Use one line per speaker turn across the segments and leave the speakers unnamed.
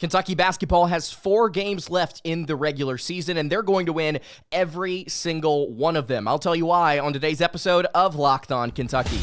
Kentucky basketball has 4 games left in the regular season, and they're going to win every single one of them. I'll tell you why on today's episode of Locked On Kentucky.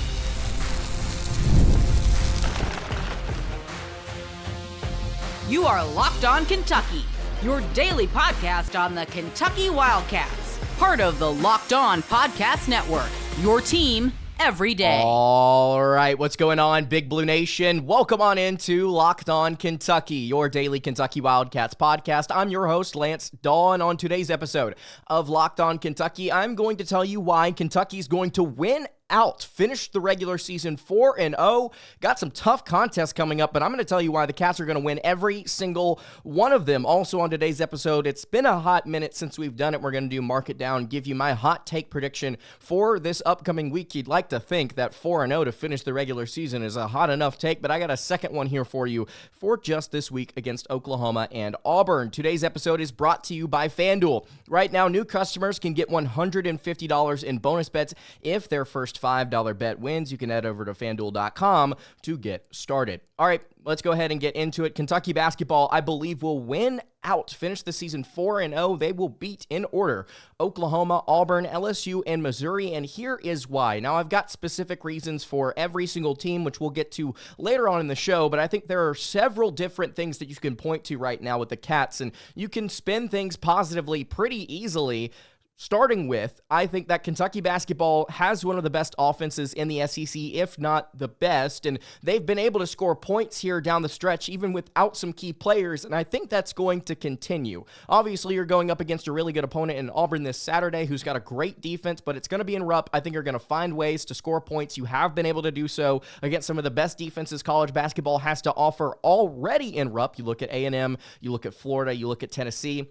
You are Locked On Kentucky, your daily podcast on the Kentucky Wildcats, part of the Locked On Podcast Network, your team every day.
All right, what's going on, Big Blue Nation? Welcome on into Locked On Kentucky, your daily Kentucky Wildcats podcast. I'm your host, Lance Dawe, and on today's episode of Locked On Kentucky, I'm going to tell you why Kentucky's going to win out. Finished the regular season 4-0. Got some tough contests coming up, but I'm going to tell you why the Cats are going to win every single one of them. Also on today's episode, it's been a hot minute since we've done it. We're going to do Mark It Down, give you my hot take prediction for this upcoming week. You'd like to think that 4-0 to finish the regular season is a hot enough take, but I got a second one here for you for just this week against Oklahoma and Auburn. Today's episode is brought to you by FanDuel. Right now, new customers can get $150 in bonus bets if their first $5 bet wins. You can head over to FanDuel.com to get started. All right, let's go ahead and get into it. Kentucky basketball, I believe, will win out. Finish the season 4-0. They will beat in order Oklahoma, Auburn, LSU, and Missouri, and here is why. Now, I've got specific reasons for every single team, which we'll get to later on in the show, but I think there are several different things that you can point to right now with the Cats, and you can spin things positively pretty easily. Starting with, I think that Kentucky basketball has one of the best offenses in the SEC, if not the best, and they've been able to score points here down the stretch, even without some key players, and I think that's going to continue. Obviously, you're going up against a really good opponent in Auburn this Saturday, who's got a great defense, but it's going to be in Rupp. I think you're going to find ways to score points. You have been able to do so against some of the best defenses college basketball has to offer already in Rupp. You look at A&M, you look at Florida, you look at Tennessee.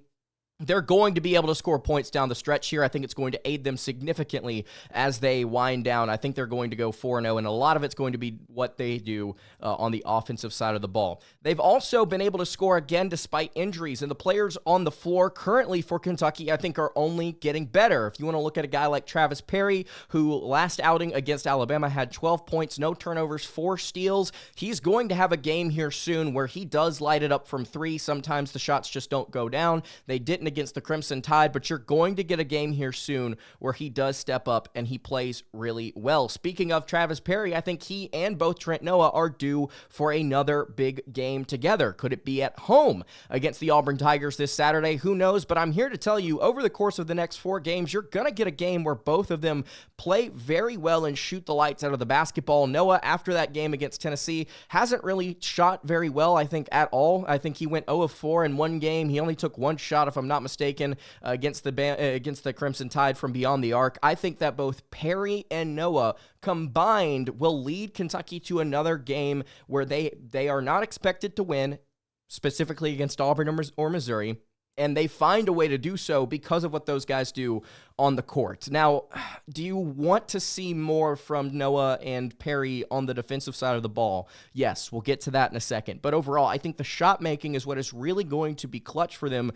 They're going to be able to score points down the stretch here. I think it's going to aid them significantly as they wind down. I think they're going to go 4-0, and a lot of it's going to be what they do on the offensive side of the ball. They've also been able to score again despite injuries, and the players on the floor currently for Kentucky, I think, are only getting better. If you want to look at a guy like Travis Perry, who last outing against Alabama had 12 points, no turnovers, 4 steals, he's going to have a game here soon where he does light it up from 3. Sometimes the shots just don't go down. They didn't against the Crimson Tide, but you're going to get a game here soon where he does step up and he plays really well. Speaking of Travis Perry, I think he and both Trent Noah are due for another big game together. Could it be at home against the Auburn Tigers this Saturday? Who knows? But I'm here to tell you, over the course of the next 4 games, you're going to get a game where both of them play very well and shoot the lights out of the basketball. Noah, after that game against Tennessee, hasn't really shot very well, I think, at all. I think he went 0 of 4 in one game. He only took 1 shot, if I'm not mistaken, against the Crimson Tide from beyond the arc. I think that both Perry and Noah combined will lead Kentucky to another game where they are not expected to win, specifically against Auburn or Missouri, and they find a way to do so because of what those guys do on the court. Now, do you want to see more from Noah and Perry on the defensive side of the ball? Yes, we'll get to that in a second. But overall, I think the shot making is what is really going to be clutch for them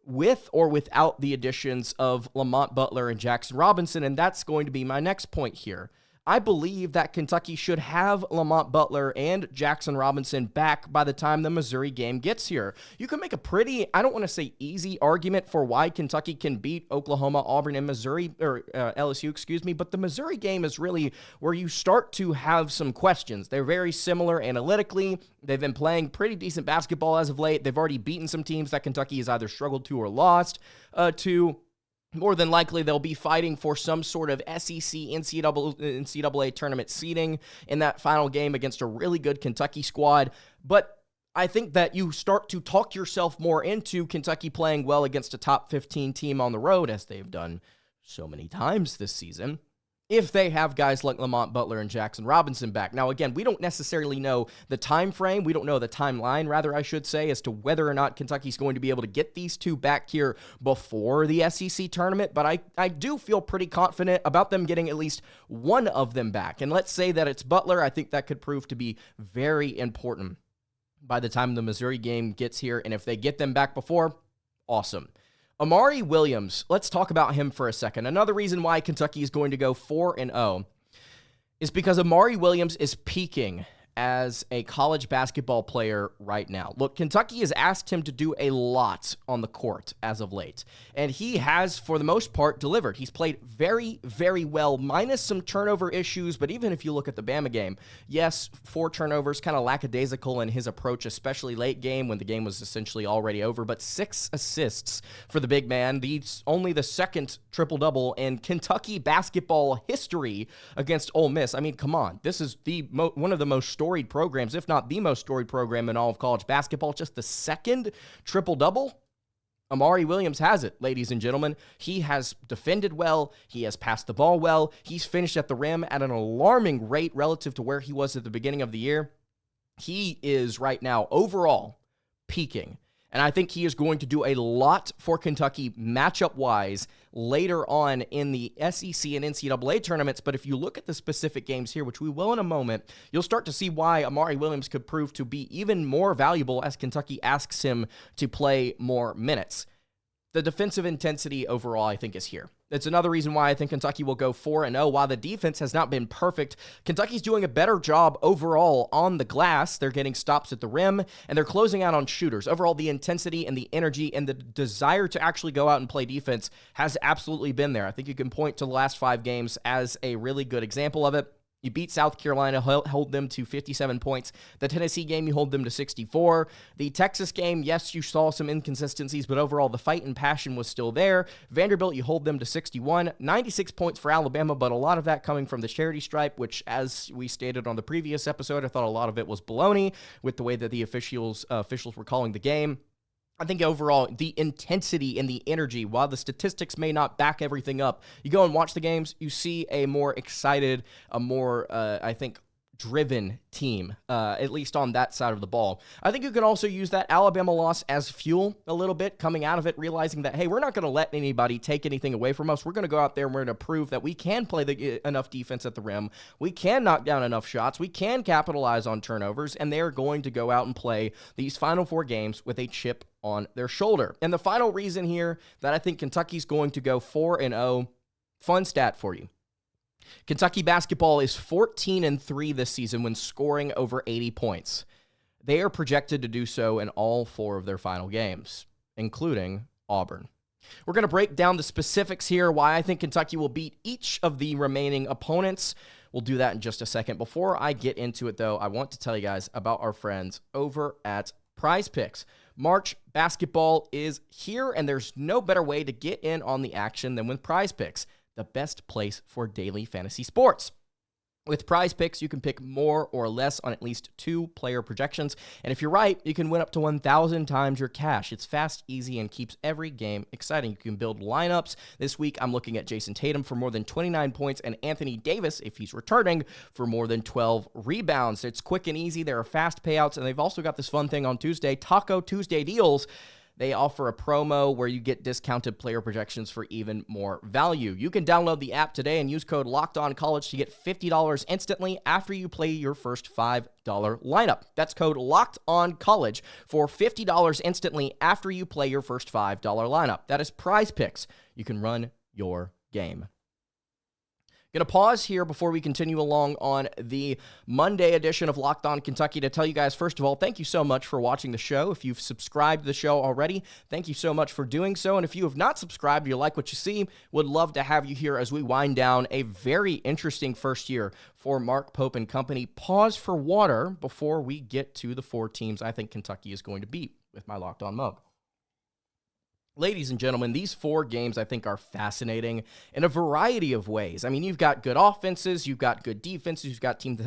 with or without the additions of Lamont, Butler, and Jaxson Robinson, and that's going to be my next point here. I believe that Kentucky should have Lamont Butler and Jaxson Robinson back by the time the Missouri game gets here. You can make a pretty, I don't want to say easy argument for why Kentucky can beat Oklahoma, Auburn, and Missouri, or LSU, but the Missouri game is really where you start to have some questions. They're very similar analytically. They've been playing pretty decent basketball as of late. They've already beaten some teams that Kentucky has either struggled to or lost to. More than likely, they'll be fighting for some sort of SEC NCAA tournament seeding in that final game against a really good Kentucky squad. But I think that you start to talk yourself more into Kentucky playing well against a top 15 team on the road, as they've done so many times this season, if they have guys like Lamont Butler and Jaxson Robinson back. Now, again, we don't necessarily know the time frame. We don't know the timeline, rather, I should say, as to whether or not Kentucky's going to be able to get these two back here before the SEC tournament, but I do feel pretty confident about them getting at least one of them back. And let's say that it's Butler. I think that could prove to be very important by the time the Missouri game gets here, and if they get them back before, awesome. Amari Williams, let's talk about him for a second. Another reason why Kentucky is going to go 4-0 is because Amari Williams is peaking as a college basketball player right now. Look, Kentucky has asked him to do a lot on the court as of late, and he has, for the most part, delivered. He's played very, very well, minus some turnover issues, but even if you look at the Bama game, yes, 4 turnovers, kind of lackadaisical in his approach, especially late game when the game was essentially already over, but 6 assists for the big man. Only the second triple-double in Kentucky basketball history against Ole Miss. I mean, come on. This is one of the most storied programs, if not the most storied program in all of college basketball. Just the second triple-double. Amari Williams has it, ladies and gentlemen. He has defended well. He has passed the ball well. He's finished at the rim at an alarming rate relative to where he was at the beginning of the year. He is right now overall peaking. And I think he is going to do a lot for Kentucky matchup-wise later on in the SEC and NCAA tournaments. But if you look at the specific games here, which we will in a moment, you'll start to see why Amari Williams could prove to be even more valuable as Kentucky asks him to play more minutes. The defensive intensity overall, I think, is here. It's another reason why I think Kentucky will go 4-0. While the defense has not been perfect, Kentucky's doing a better job overall on the glass. They're getting stops at the rim, and they're closing out on shooters. Overall, the intensity and the energy and the desire to actually go out and play defense has absolutely been there. I think you can point to the last 5 games as a really good example of it. You beat South Carolina, hold them to 57 points. The Tennessee game, you hold them to 64. The Texas game, yes, you saw some inconsistencies, but overall the fight and passion was still there. Vanderbilt, you hold them to 61. 96 points for Alabama, but a lot of that coming from the charity stripe, which, as we stated on the previous episode, I thought a lot of it was baloney with the way that the officials were calling the game. I think overall, the intensity and the energy, while the statistics may not back everything up, you go and watch the games, you see a more excited, a more, I think, driven team, at least on that side of the ball. I think you can also use that Alabama loss as fuel a little bit, coming out of it, realizing that, hey, we're not going to let anybody take anything away from us. We're going to go out there and we're going to prove that we can play enough defense at the rim. We can knock down enough shots. We can capitalize on turnovers, and they're going to go out and play these final 4 games with a chip on their shoulder. And the final reason here that I think Kentucky's going to go 4-0, fun stat for you. Kentucky basketball is 14-3 this season when scoring over 80 points. They are projected to do so in all 4 of their final games, including Auburn. We're going to break down the specifics here, why I think Kentucky will beat each of the remaining opponents. We'll do that in just a second. Before I get into it, though, I want to tell you guys about our friends over at Prize Picks. March basketball is here, and there's no better way to get in on the action than with Prize Picks, the best place for daily fantasy sports. With Prize Picks, you can pick more or less on at least 2 player projections, and if you're right, you can win up to 1,000 times your cash. It's fast, easy, and keeps every game exciting. You can build lineups. This week, I'm looking at Jaxson Tatum for more than 29 points and Anthony Davis, if he's returning, for more than 12 rebounds. It's quick and easy. There are fast payouts, and they've also got this fun thing on Tuesday, Taco Tuesday deals. They offer a promo where you get discounted player projections for even more value. You can download the app today and use code LOCKEDONCollege to get $50 instantly after you play your first $5 lineup. That's code LOCKEDONCollege for $50 instantly after you play your first $5 lineup. That is Prize Picks. You can run your game. Going to pause here before we continue along on the Monday edition of Locked On Kentucky to tell you guys, first of all, thank you so much for watching the show. If you've subscribed to the show already, thank you so much for doing so. And if you have not subscribed, you like what you see, would love to have you here as we wind down a very interesting first year for Mark Pope and company. Pause for water before we get to the 4 teams I think Kentucky is going to beat with my Locked On mug. Ladies and gentlemen, these 4 games I think are fascinating in a variety of ways. I mean, you've got good offenses, you've got good defenses, you've got teams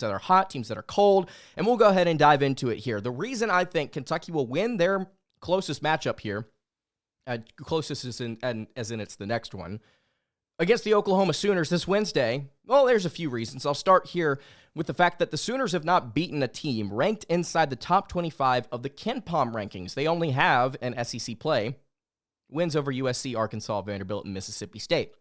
that are hot, teams that are cold, and we'll go ahead and dive into it here. The reason I think Kentucky will win their closest matchup here, closest as in it's the next one, against the Oklahoma Sooners this Wednesday, well, there's a few reasons. I'll start here with the fact that the Sooners have not beaten a team ranked inside the top 25 of the KenPom rankings. They only have an SEC play. Wins over USC, Arkansas, Vanderbilt, and Mississippi State.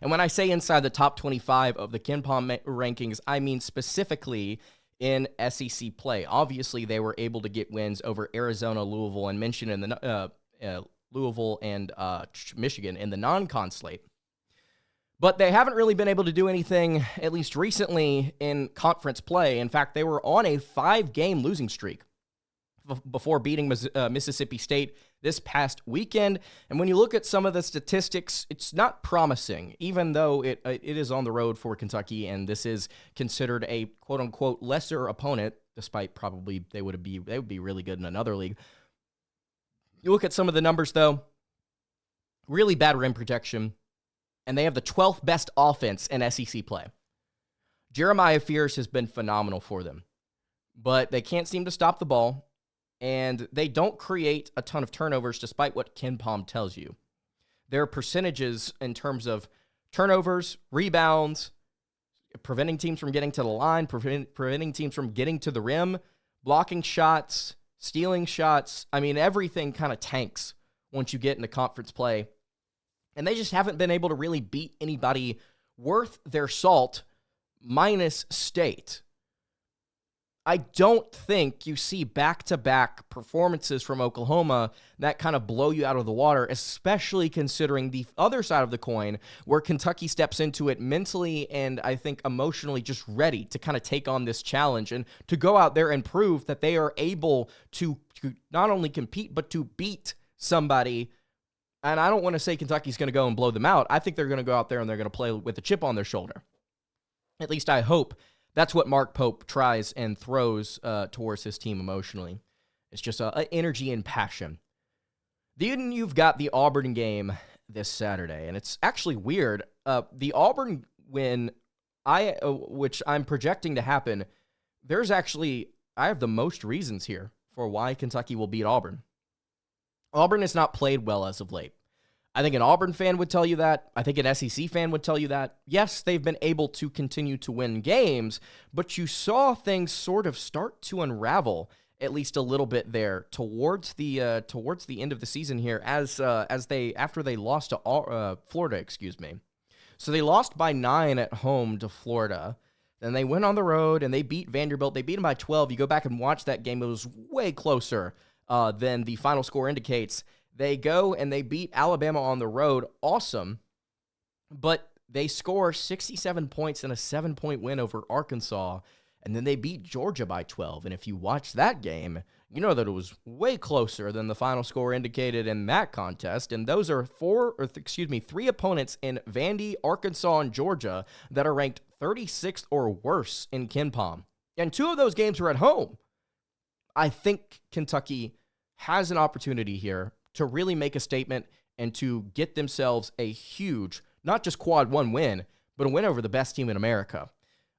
And when I say inside the top 25 of the KenPom rankings, I mean specifically in SEC play. Obviously, they were able to get wins over Arizona, Louisville, and mentioned in the Louisville and Michigan in the non-con slate. But they haven't really been able to do anything, at least recently, in conference play. In fact, they were on a 5-game losing streak before beating Mississippi State this past weekend. And when you look at some of the statistics, it's not promising, even though it is on the road for Kentucky, and this is considered a quote-unquote lesser opponent, despite probably they would be really good in another league. You look at some of the numbers, though, really bad rim protection, and they have the 12th best offense in SEC play. Jeremiah Fierce has been phenomenal for them, but they can't seem to stop the ball, and they don't create a ton of turnovers despite what KenPom tells you. Their percentages in terms of turnovers, rebounds, preventing teams from getting to the line, preventing teams from getting to the rim, blocking shots, stealing shots, I mean, everything kind of tanks once you get into conference play. And they just haven't been able to really beat anybody worth their salt, minus State. I don't think you see back-to-back performances from Oklahoma that kind of blow you out of the water, especially considering the other side of the coin, where Kentucky steps into it mentally and I think emotionally just ready to kind of take on this challenge and to go out there and prove that they are able to not only compete, but to beat somebody. And I don't want to say Kentucky's going to go and blow them out. I think they're going to go out there and they're going to play with a chip on their shoulder. At least I hope. That's what Mark Pope tries and throws towards his team emotionally. It's just energy and passion. Then you've got the Auburn game this Saturday, and it's actually weird. The Auburn win, which I'm projecting to happen, I have the most reasons here for why Kentucky will beat Auburn. Auburn has not played well as of late. I think an Auburn fan would tell you that. I think an SEC fan would tell you that. Yes, they've been able to continue to win games, but you saw things sort of start to unravel at least a little bit there towards the end of the season here after they lost to Florida, So they lost by 9 at home to Florida. Then they went on the road and they beat Vanderbilt. They beat them by 12. You go back and watch that game. It was way closer than the final score indicates. They go and they beat Alabama on the road. Awesome. But they score 67 points in a 7-point win over Arkansas. And then they beat Georgia by 12. And if you watch that game, you know that it was way closer than the final score indicated in that contest. And those are three opponents in Vandy, Arkansas, and Georgia that are ranked 36th or worse in KenPom. And 2 of those games were at home. I think Kentucky has an opportunity here to really make a statement and to get themselves a huge, not just quad 1 win, but a win over the best team in America.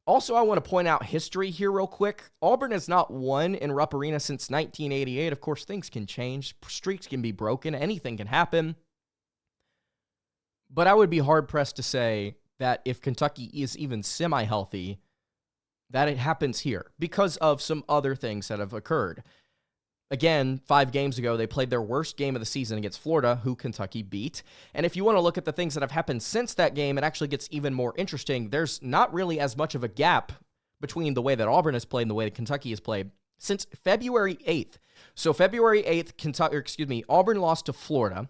Also, I want to point out history here real quick. Auburn has not won in Rupp Arena since 1988. Of course, things can change. Streaks can be broken. Anything can happen. But I would be hard-pressed to say that if Kentucky is even semi-healthy, that it happens here because of some other things that have occurred. Again, 5 games ago, they played their worst game of the season against Florida, who Kentucky beat. And if you want to look at the things that have happened since that game, it actually gets even more interesting. There's not really as much of a gap between the way that Auburn has played and the way that Kentucky has played since February 8th. So February 8th, Auburn lost to Florida.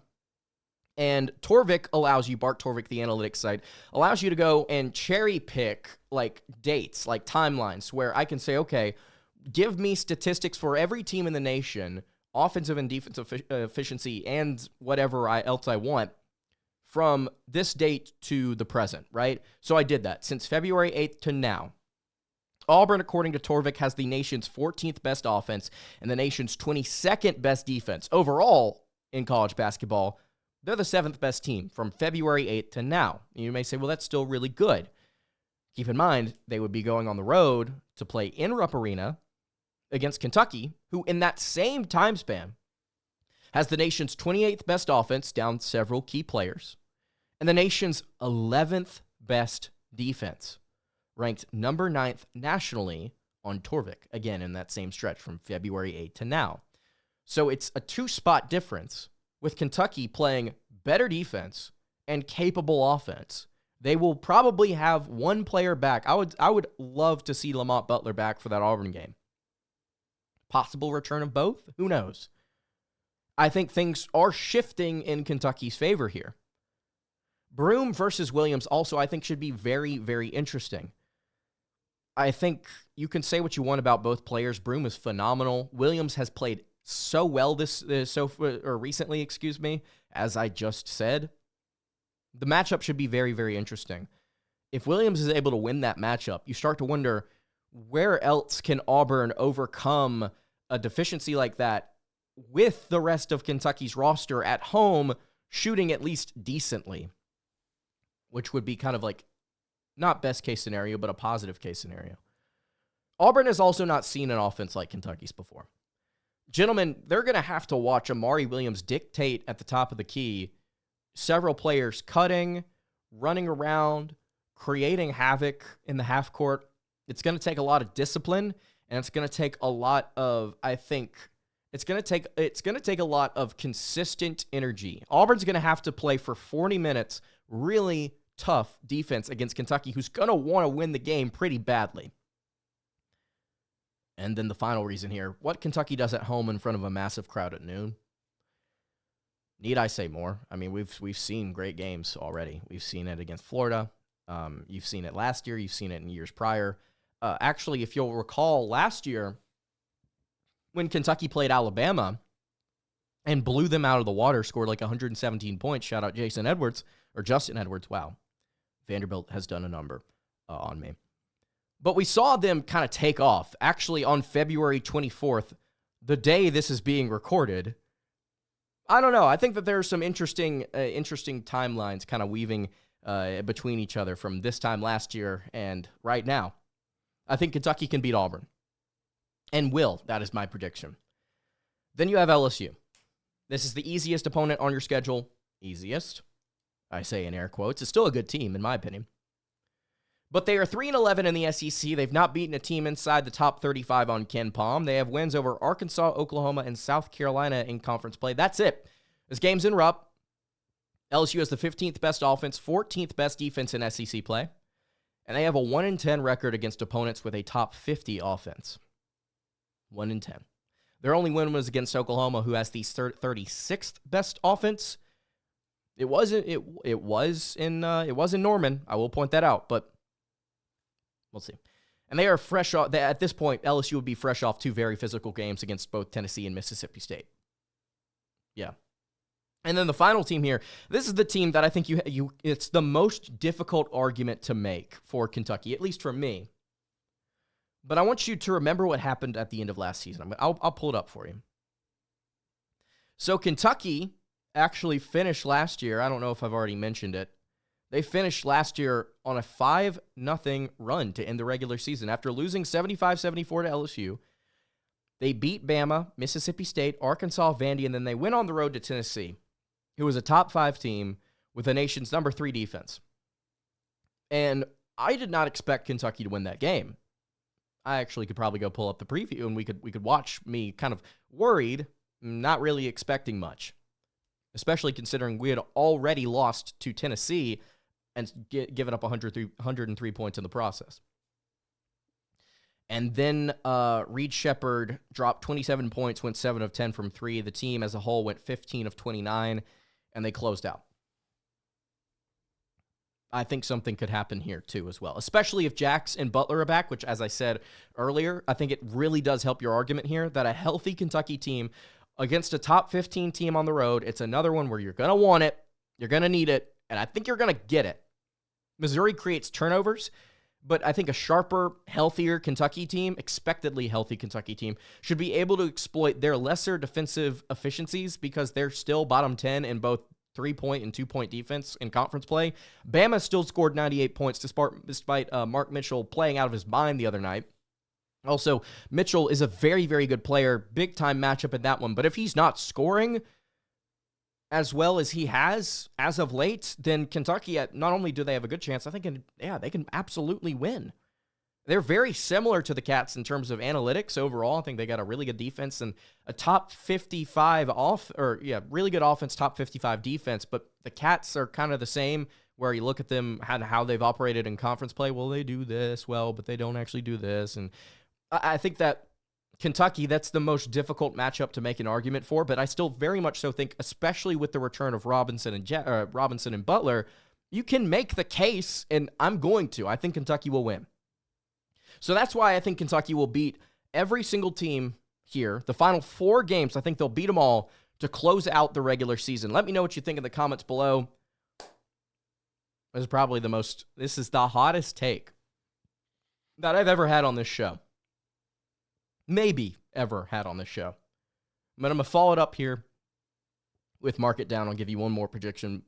And Torvik allows you, Bart Torvik, the analytics site, allows you to go and cherry pick like dates, like timelines, where I can say, okay, give me statistics for every team in the nation, offensive and defensive efficiency, and whatever else I want from this date to the present, right? So I did that since February 8th to now. Auburn, according to Torvik, has the nation's 14th best offense and the nation's 22nd best defense. Overall, in college basketball, they're the 7th best team from February 8th to now. You may say, well, that's still really good. Keep in mind, they would be going on the road to play in Rupp Arena against Kentucky, who in that same time span has the nation's 28th best offense, down several key players, and the nation's 11th best defense, ranked number 9th nationally on Torvik, again in that same stretch from February 8th to now. So it's a 2-spot difference with Kentucky playing better defense and capable offense. They will probably have one player back. I would love to see Lamont Butler back for that Auburn game. Possible return of both? Who knows? I think things are shifting in Kentucky's favor here. Broome versus Williams also, I think, should be very, very interesting. I think you can say what you want about both players. Broome is phenomenal. Williams has played so well recently, as I just said. The matchup should be very, very interesting. If Williams is able to win that matchup, you start to wonder, where else can Auburn overcome a deficiency like that with the rest of Kentucky's roster at home shooting at least decently, which would be kind of like not best case scenario, but a positive case scenario. Auburn has also not seen an offense like Kentucky's before. Gentlemen, they're going to have to watch Amari Williams dictate at the top of the key, several players cutting, running around, creating havoc in the half court. It's going to take a lot of discipline, and it's going to take a lot of, it's going to take a lot of consistent energy. Auburn's going to have to play for 40 minutes really tough defense against Kentucky, who's going to want to win the game pretty badly. And then the final reason here, what Kentucky does at home in front of a massive crowd at noon. Need I say more? I mean, we've seen great games already. We've seen it against Florida. You've seen it last year. You've seen it in years prior. Actually, if you'll recall last year when Kentucky played Alabama and blew them out of the water, scored like 117 points. Shout out Justin Edwards. Wow. Vanderbilt has done a number on me. But we saw them kind of take off. Actually, on February 24th, the day this is being recorded, I don't know. I think that there are some interesting timelines kind of weaving between each other from this time last year and right now. I think Kentucky can beat Auburn. And will. That is my prediction. Then you have LSU. This is the easiest opponent on your schedule. Easiest. I say in air quotes. It's still a good team, in my opinion. But they are 3-11 in the SEC. They've not beaten a team inside the top 35 on Ken Palm. They have wins over Arkansas, Oklahoma, and South Carolina in conference play. That's it. This game's in Rupp. LSU has the 15th best offense, 14th best defense in SEC play. And they have a 1-10 record against opponents with a top 50 offense. 1-10. Their only win was against Oklahoma, who has the 36th best offense. It was in Norman. I will point that out, but we'll see. And they are fresh off. At this point, LSU would be fresh off two very physical games against both Tennessee and Mississippi State. Yeah. And then the final team here, this is the team that I think it's the most difficult argument to make for Kentucky, at least for me. But I want you to remember what happened at the end of last season. I'll pull it up for you. So Kentucky actually finished last year. I don't know if I've already mentioned it. They finished last year on a 5-0 run to end the regular season. After losing 75-74 to LSU, they beat Bama, Mississippi State, Arkansas, Vandy, and then they went on the road to Tennessee, who was a top 5 team with the nation's number 3 defense. And I did not expect Kentucky to win that game. I actually could probably go pull up the preview and we could watch me kind of worried, not really expecting much, especially considering we had already lost to Tennessee and given up 103 points in the process. And then Reed Sheppard dropped 27 points, went 7 of 10 from 3. The team as a whole went 15 of 29, and they closed out. I think something could happen here too as well, especially if Jaxson and Butler are back, which, as I said earlier, I think it really does help your argument here that a healthy Kentucky team against a top 15 team on the road, it's another one where you're going to want it, you're going to need it, and I think you're going to get it. Missouri creates turnovers, but I think a sharper, healthier Kentucky team, expectedly healthy Kentucky team, should be able to exploit their lesser defensive efficiencies because they're still bottom 10 in both 3-point and 2-point defense in conference play. Bama still scored 98 points despite Mark Mitchell playing out of his mind the other night. Also, Mitchell is a very, very good player. Big-time matchup in that one. But if he's not scoring as well as he has as of late, then Kentucky, not only do they have a good chance, I think, they can absolutely win. They're very similar to the Cats in terms of analytics overall. I think they got a really good defense and a top 55 really good offense, top 55 defense. But the Cats are kind of the same where you look at them and how they've operated in conference play. Well, they do this well, but they don't actually do this. And I think that Kentucky, that's the most difficult matchup to make an argument for. But I still very much so think, especially with the return of Robinson and Butler, You can make the case, and I'm going to. I think Kentucky will win. So that's why I think Kentucky will beat every single team here. The final 4 games, I think they'll beat them all to close out the regular season. Let me know what you think in the comments below. This is the hottest take that I've ever had on this show. Maybe ever had on this show. But I'm going to follow it up here with Mark It Down. I'll give you one more prediction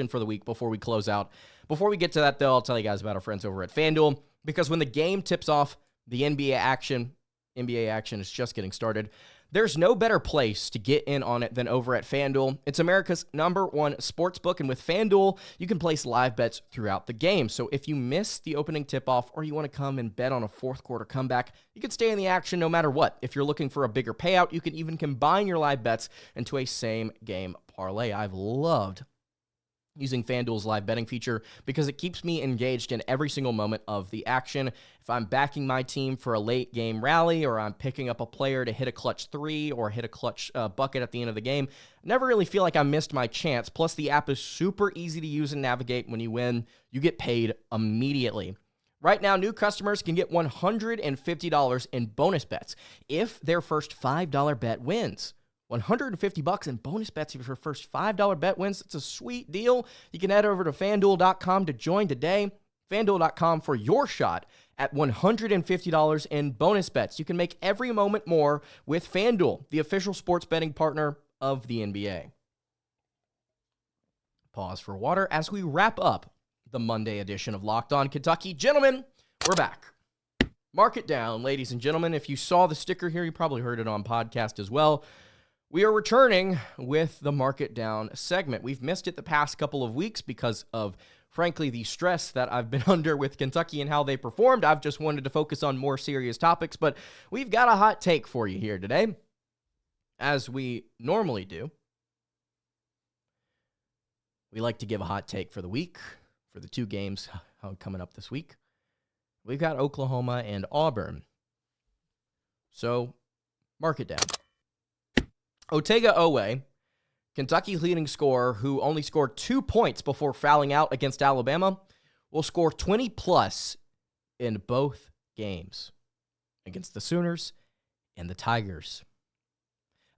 for the week before we close out. Before we get to that, though, I'll tell you guys about our friends over at FanDuel, because when the game tips off, the NBA action is just getting started. There's no better place to get in on it than over at FanDuel. It's America's #1 sportsbook, and with FanDuel, you can place live bets throughout the game. So if you miss the opening tip-off or you want to come and bet on a fourth quarter comeback, you can stay in the action no matter what. If you're looking for a bigger payout, you can even combine your live bets into a same-game parlay. I've loved using FanDuel's live betting feature because it keeps me engaged in every single moment of the action. If I'm backing my team for a late game rally, or I'm picking up a player to hit a clutch 3 or hit a clutch bucket at the end of the game, I never really feel like I missed my chance. Plus, the app is super easy to use and navigate. When you win, you get paid immediately. Right now, new customers can get $150 in bonus bets if their first $5 bet wins. $150 in bonus bets if your first $5 bet wins. It's a sweet deal. You can head over to FanDuel.com to join today. FanDuel.com for your shot at $150 in bonus bets. You can make every moment more with FanDuel, the official sports betting partner of the NBA. Pause for water as we wrap up the Monday edition of Locked On Kentucky. Gentlemen, we're back. Mark it down, ladies and gentlemen. If you saw the sticker here, you probably heard it on podcast as well. We are returning with the Mark It Down segment. We've missed it the past couple of weeks because of, frankly, the stress that I've been under with Kentucky and how they performed. I've just wanted to focus on more serious topics, but we've got a hot take for you here today, as we normally do. We like to give a hot take for the week, for the 2 games coming up this week. We've got Oklahoma and Auburn. So, mark it down. Otega Dawe, Kentucky's leading scorer, who only scored 2 points before fouling out against Alabama, will score 20-plus in both games against the Sooners and the Tigers.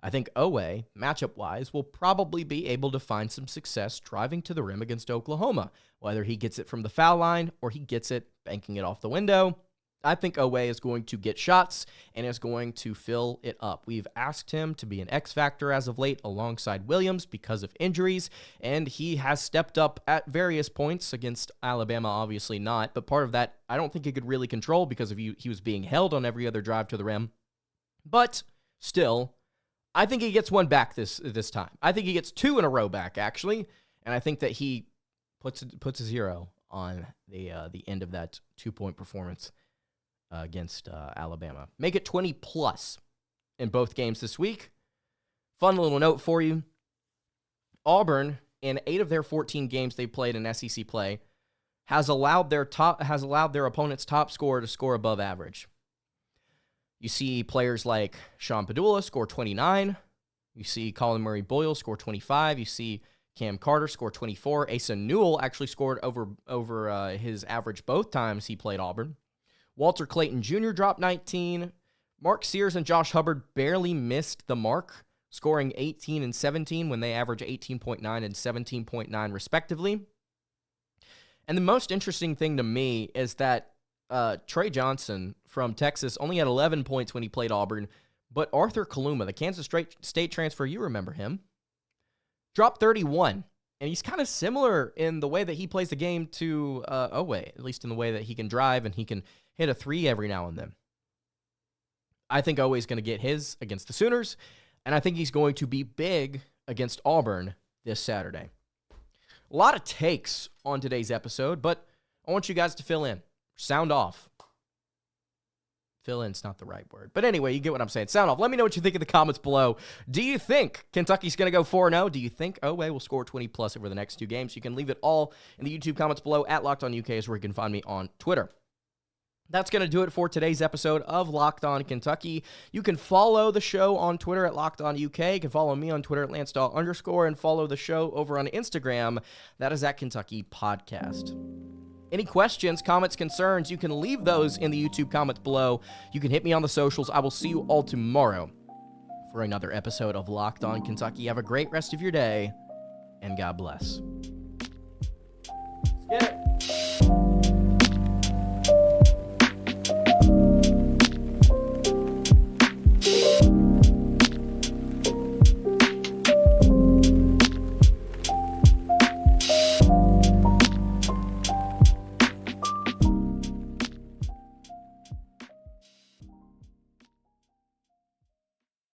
I think Dawe, matchup-wise, will probably be able to find some success driving to the rim against Oklahoma, whether he gets it from the foul line or he gets it banking it off the window. I think Dawe is going to get shots and is going to fill it up. We've asked him to be an X factor as of late alongside Williams because of injuries, and he has stepped up at various points against Alabama, obviously not, but part of that I don't think he could really control because he was being held on every other drive to the rim. But still, I think he gets one back this time. I think he gets 2 in a row back, actually, and I think that he puts a 0 on the end of that 2-point performance against Alabama. Make it 20-plus in both games this week. Fun little note for you. Auburn, in 8 of their 14 games they played in SEC play, has allowed their opponent's top scorer to score above average. You see players like Sean Padula score 29. You see Colin Murray Boyle score 25. You see Cam Carter score 24. Asa Newell actually scored over his average both times he played Auburn. Walter Clayton Jr. dropped 19. Mark Sears and Josh Hubbard barely missed the mark, scoring 18 and 17 when they average 18.9 and 17.9 respectively. And the most interesting thing to me is that Trey Johnson from Texas only had 11 points when he played Auburn, but Arthur Kaluma, the Kansas State transfer, you remember him, dropped 31. And he's kind of similar in the way that he plays the game to Dawe, at least in the way that he can drive and he can hit a 3 every now and then. I think Dawe is going to get his against the Sooners, and I think he's going to be big against Auburn this Saturday. A lot of takes on today's episode, but I want you guys to fill in. Sound off. Fill in's not the right word. But anyway, you get what I'm saying. Sound off. Let me know what you think in the comments below. Do you think Kentucky's going to go 4-0? Do you think Dawe will score 20-plus over the next 2 games? You can leave it all in the YouTube comments below. @LockedOnUK is where you can find me on Twitter. That's going to do it for today's episode of Locked On Kentucky. You can follow the show on Twitter at Locked On UK. You can follow me on Twitter at LanceDawe_, and follow the show over on Instagram. That is at Kentucky Podcast. Any questions, comments, concerns, you can leave those in the YouTube comments below. You can hit me on the socials. I will see you all tomorrow for another episode of Locked On Kentucky. Have a great rest of your day, and God bless. Let's get it.